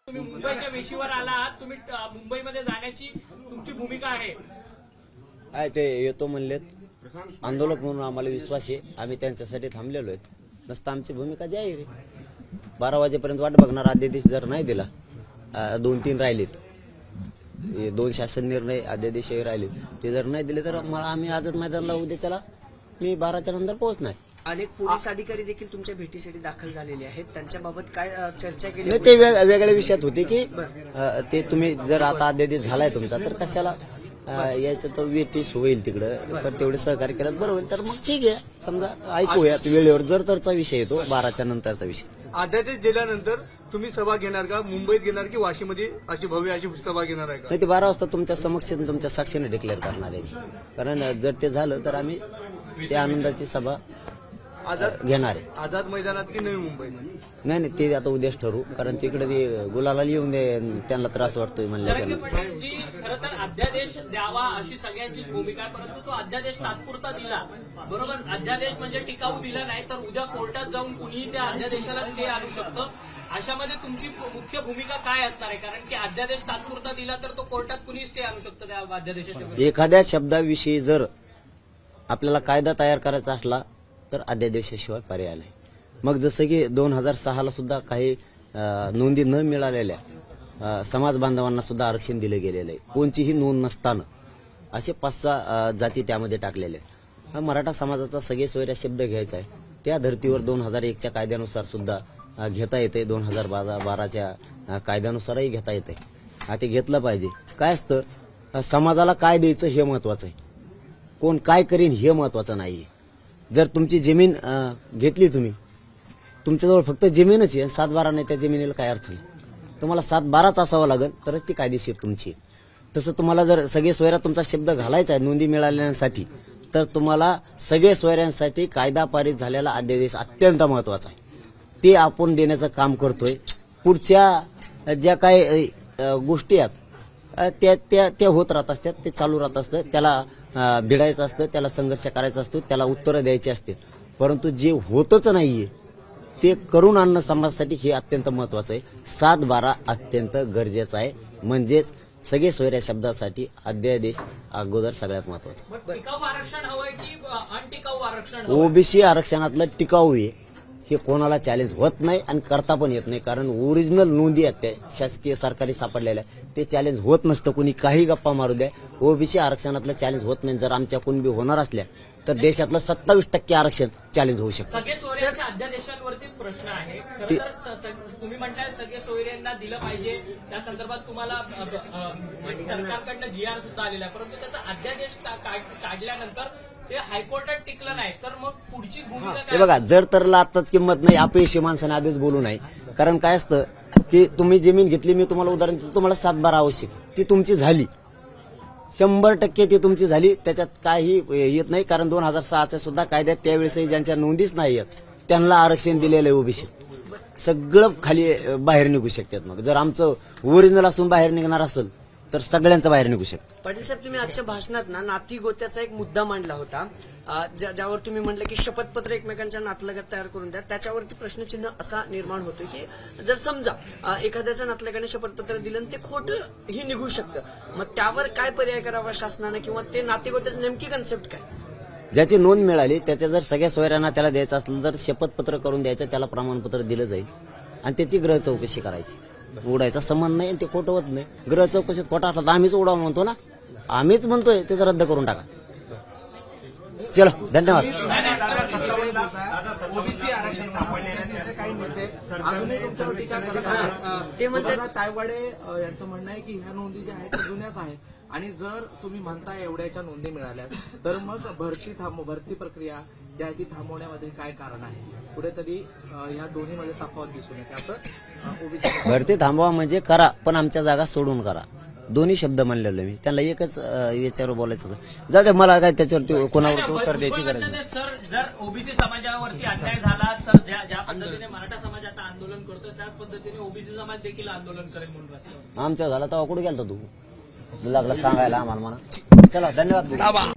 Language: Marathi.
तुम्ही मुंबईच्या वेशीवर आलात, तुम्ही मुंबईमध्ये जाण्याची तुमची भूमिका आहे. ते येतो म्हणलेत आंदोलक म्हणून आम्हाला विश्वास आहे. आम्ही त्यांच्यासाठी थांबलेलो आहेत. नसता आमची भूमिका जाहीर आहे. 12 वाजेपर्यंत वाट बघणार. अध्यादेश जर नाही दिला, 2-3 राहिलेत, 2 शासन निर्णय अध्यादेशही राहिले, ते जर नाही दिले तर आम्ही आझाद मैदानाला उद्याच्याला मी 12च्या नंतर पोहोचणार. अनेक पोलीस अधिकारी देखील तुमच्या भेटीसाठी दाखल झालेले आहेत. त्यांच्याबाबत काय चर्चा केली? नाही, ते वेगळ्या विषयात होते की ते तुम्ही जर आता अध्यादेश झालाय तुमचा तर कशाला यायचं, तर वेटीस होईल तिकडं, तर तेवढे सहकार्य केलं बरं होईल. तर मग ठीक आहे, समजा ऐकूया वेळेवर. जर तरचा विषय येतो 12च्या नंतरचा विषय. अध्यादेश दिल्यानंतर तुम्ही सभा घेणार का? मुंबईत घेणार की वाशीमध्ये अशी भव्य अशी सभा घेणार आहे का? नाही, ते 12 वाजता तुमच्या समक्ष तुमच्या साक्षीने डिक्लेअर करणार आहे. कारण जर ते झालं तर आम्ही त्या आनंदाची सभा घेणार आहे. आझाद मैदानात की नवी मुंबईत? नाही, ते आता उद्याच ठरवू. कारण तिकडे ते गुलाला येऊन दे, त्यांना त्रास वाटतोय म्हणलं. खरं तर अध्यादेश द्यावा अशी सगळ्यांचीच भूमिका आहे, परंतु तो अध्यादेश तात्पुरता दिला. बरोबर, अध्यादेश म्हणजे टिकाऊ दिला नाही तर उद्या कोर्टात जाऊन कुणीही त्या अध्यादेशाला स्टे आणू शकतं. अशामध्ये तुमची मुख्य भूमिका काय असणार आहे? कारण की अध्यादेश तात्पुरता दिला तर तो कोर्टात कुणीही स्टे आणू शकतं त्या अध्यादेशाच्या. एखाद्या शब्दाविषयी जर आपल्याला कायदा तयार करायचा असला तर अध्यादेशाशिवाय पर्याय नाही. मग जसं की 2006ला सुद्धा काही नोंदी न मिळालेल्या समाज बांधवांना सुद्धा आरक्षण दिलं गेलेलं आहे. कोणतीही नोंद नसताना असे 5-6 जाती त्यामध्ये टाकलेले आहेत. हा मराठा समाजाचा सगळे सोयऱ्या शब्द घ्यायचा आहे. त्या धर्तीवर 2001च्या कायद्यानुसार सुद्धा घेता येते, 2012च्या कायद्यानुसारही घेता येते. ते घेतलं पाहिजे. काय असतं, समाजाला काय द्यायचं हे महत्वाचं आहे, कोण काय करीन हे महत्वाचं नाही. जर तुमची जमीन घेतली, तुमच्याजवळ फक्त जमीनच आहे, 7-12 नाही, त्या जमिनीला काय अर्थ नाही. तुम्हाला 7-12च असावं लागेल तरच ती कायदेशीर तुमची. तसं तुम्हाला जर सगळे सोयरा तुमचा शब्द घालायचा आहे नोंदी मिळाल्यासाठी, तर तुम्हाला सगळे सोयऱ्यांसाठी कायदा पारित झालेला अध्यादेश अत्यंत महत्वाचा आहे. ते आपण देण्याचं काम करतोय. पुढच्या ज्या काही गोष्टी आहेत त्या होत राहत असतात, ते चालू राहत असतं. त्याला भिडायचं असतं, त्याला संघर्ष करायचा असतो, त्याला उत्तरं द्यायची असते. परंतु जे होतच नाहीये ते करून आणणं समाजासाठी हे अत्यंत महत्वाचं आहे. 7-12 अत्यंत गरजेचं आहे. म्हणजेच सगळे सोयऱ्या शब्दासाठी अध्यादेश अगोदर सगळ्यात महत्वाचा. टिकाऊ आरक्षण हवंय की अनटिकाऊ आरक्षण? ओबीसी आरक्षणातलं टिकाऊ आहे हे कोणाला चॅलेंज होत नाही आणि करता पण येत नाही. कारण ओरिजिनल नोंदी आहेत त्या शासकीय सरकारी सापडलेल्या, ते चॅलेंज होत नसतं. कुणी काही गप्पा मारू द्या, ओबीसी आरक्षणातलं चॅलेंज होत नाही. जर आमच्या कुणबी होणार असल्या तर देशातलं 27% आरक्षण चॅलेंज होऊ शकतं. सगळे सोयऱ्यांच्या अध्यादेशांवरती प्रश्न आहे. खरं तर तुम्ही म्हटलं सगळे सोयऱ्यांना दिलं पाहिजे, त्या संदर्भात तुम्हाला सरकारकडनं GR सुद्धा आलेला आहे, परंतु त्याचा अध्यादेश काढल्यानंतर ते हायकोर्टात टिकलं नाही, तर मग पुढची भूमिका काय? हे बघा, जर तरला आताच किंमत नाही, अपयशी माणसाने आधीच बोलू नाही. कारण काय असतं की तुम्ही जमीन घेतली, मी तुम्हाला उदाहरण देतो, तुम्हाला 7-12 आवश्यक, ती तुमची झाली, 100% ती तुमची झाली, त्याच्यात काही येत नाही. कारण 2006च्या सुद्धा कायद्यात त्यावेळेसही ज्यांच्या नोंदीच नाही आहेत त्यांना आरक्षण दिलेलं आहे. ओबीसी सगळं खाली बाहेर निघू शकतात. मग जर आमचं ओरिजिनल असून बाहेर निघणार असेल तर सगळ्यांचं बाहेर निघू शकतं. पाटील साहेब, तुम्ही आजच्या भाषणात नाती गोत्याचा एक मुद्दा मांडला होता, ज्यावर तुम्ही म्हणलं की शपथपत्र एकमेकांच्या नातलगात तयार करून द्या. त्याच्यावरती प्रश्नचिन्ह असा निर्माण होतोय की जर समजा एखाद्याच्या नातलगाने शपथपत्र दिलं आणि ते खोटं ही निघू शकतं, मग त्यावर काय पर्याय करावा शासनानं, किंवा ते नाते गोत्याची नेमकी कन्सेप्ट काय? ज्याची नोंद मिळाली त्याच्या जर सगळ्या सोयऱ्यांना त्याला द्यायचं असलं तर शपथपत्र करून द्यायचं, त्याला प्रमाणपत्र दिलं जाईल आणि त्याची ग्रह चौकशी करायची. उडायचा संबंध नाही, ते खोटं होत नाही. ग्रह चौकशीत खोटा असला तर आम्हीच उडाव म्हणतो ना, आम्हीच म्हणतोय ते रद्द करून टाका. चलो, धन्यवाद. ओबीसी आरक्षण काही नेते अजूनही तुमच्यावर टीका करतात. ते म्हणतात, तायवाडे यांचं म्हणणं आहे की ह्या नोंदी ज्या आहेत त्या जुन्याच आहेत, आणि जर तुम्ही म्हणताय एवढ्याच्या नोंदी मिळाल्या तर मग भरती प्रक्रिया ज्या ती थांबवण्यामध्ये काय कारण आहे? कुठेतरी ह्या दोन्हीमध्ये तफावत दिसून येते असं ओबीसी. भरती थांबवा म्हणजे करा, पण आमच्या जागा सोडून करा. दोन्ही शब्द म्हणलेलो मी. त्यांना एकच याच्यावर बोलायचं. जाऊ दे, मला काय त्याच्यावरती कोणावर उत्तर द्यायची गरज नाही. सर, जर ओबीसी समाजावरती अन्याय झाला तर ज्या पद्धतीने मराठा समाज आता आंदोलन करतो त्याच पद्धतीने ओबीसी समाज देखील आंदोलन करेल म्हणून रस्त्यावर. आमच्या झाला तेव्हा कुठे गेलता तू? लागला सांगायला आम्हाला. म्हणा, चला, धन्यवाद.